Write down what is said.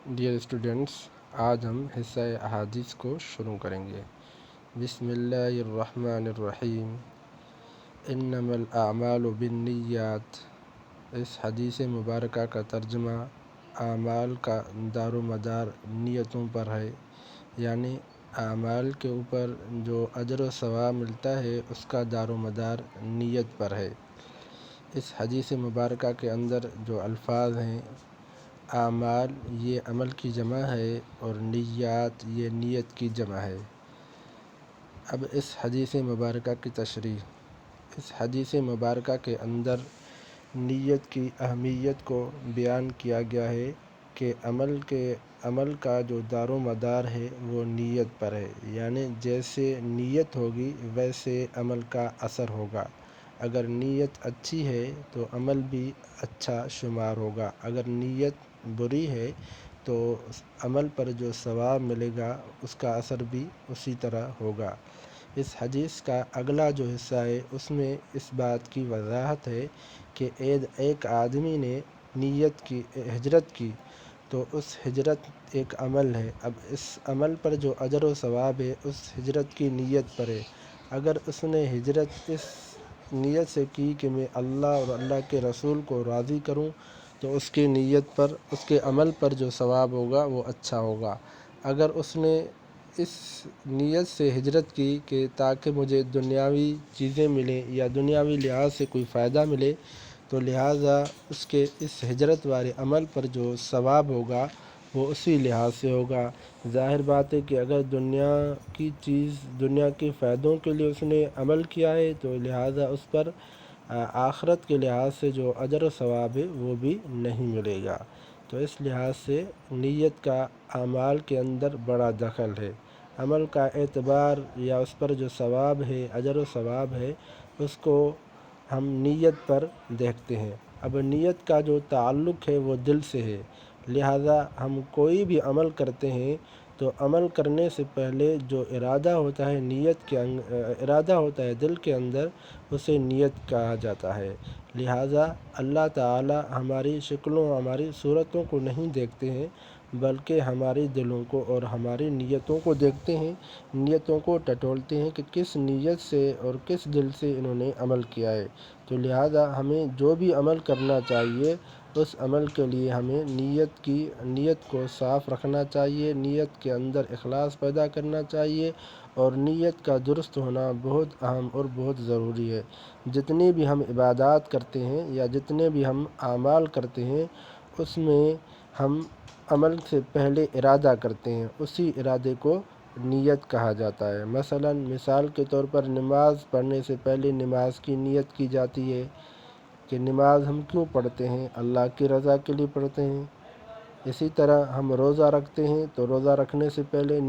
Dear students, आज हम हिस्सा अहादीस को शुरू करेंगे। बिस्मिल्लाहिर्रहमानिर्रहीम। इन्नमल आमालु बिन्नियात। इस हदीस मुबारका का तर्जुमा आमाल का दारोमदार नियतों पर है, यानी आमाल के ऊपर जो अजर व सवाब मिलता है उसका दारोमदार नियत पर है। इस हदीस मुबारका के अंदर जो अल्फाज हैं, आमाल ये अमल की जमा है और निय्यात ये नियत की जमा है। अब इस हदीस मुबारका की तशरीह। इस हदीस मुबारका के अंदर नियत की अहमियत को बयान किया गया है कि अमल का जो दारोमदार है वो नियत पर है, यानी जैसे नियत होगी वैसे अमल का असर होगा। अगर नीयत अच्छी है तो अमल भी अच्छा शुमार होगा, अगर नीयत बुरी है तो अमल पर जो सवाब मिलेगा उसका असर भी उसी तरह होगा। इस हदीस का अगला जो हिस्सा है उसमें इस बात की वजाहत है कि एक आदमी ने नीयत की, हिजरत की, तो उस हिजरत एक अमल है। अब इस अमल पर जो अजर व सवाब है उस हिजरत की नीयत पर है। अगर उसने हिजरत इस नीयत से की कि मैं अल्लाह और अल्लाह के रसूल को राज़ी करूं, तो उसकी नीयत पर, उसके अमल पर जो सवाब होगा वो अच्छा होगा। अगर उसने इस नीयत से हिजरत की कि ताकि मुझे दुनियावी चीज़ें मिलें या दुनियावी लिहाज से कोई फ़ायदा मिले, तो लिहाजा उसके इस हिजरत वाले अमल पर जो सवाब होगा वो उसी लिहाज से होगा। ज़ाहिर बात है कि अगर दुनिया की चीज़, दुनिया के फ़ायदों के लिए उसने अमल किया है तो लिहाजा उस पर आखिरत के लिहाज से जो अजर व सवाब है वो भी नहीं मिलेगा। तो इस लिहाज से नीयत का आमाल के अंदर बड़ा दखल है। अमल का एतबार या उस पर जो सवाब है, अजर व सवाब है, उसको हम नीयत पर देखते हैं। अब नीयत का जो ताल्लुक़ है वो दिल से है, लिहाजा हम कोई भी अमल करते हैं तो अमल करने से पहले जो इरादा होता है, इरादा होता है दिल के अंदर, उसे नीयत कहा जाता है। लिहाजा अल्लाह ताला हमारी शक्लों, हमारी सूरतों को नहीं देखते हैं, बल्कि हमारे दिलों को और हमारी नीयतों को देखते हैं। नीयतों को टटोलते हैं कि किस नीयत से और किस दिल से इन्होंने अमल किया है। तो लिहाजा हमें जो भी अमल करना चाहिए उस अमल के लिए हमें नीयत को साफ़ रखना चाहिए, नीयत के अंदर इखलास पैदा करना चाहिए, और नीयत का दुरुस्त होना बहुत अहम और बहुत ज़रूरी है। जितनी भी हम इबादत करते हैं या जितने भी हम आमाल करते हैं उसमें हम अमल से पहले इरादा करते हैं, उसी इरादे को नीयत कहा जाता है। मसलन मिसाल के तौर पर नमाज़ पढ़ने से पहले नमाज की नीयत की जाती है कि नमाज हम क्यों पढ़ते हैं, अल्लाह की रज़ा के लिए पढ़ते हैं। इसी तरह हम रोज़ा रखते हैं तो रोज़ा रखने से पहले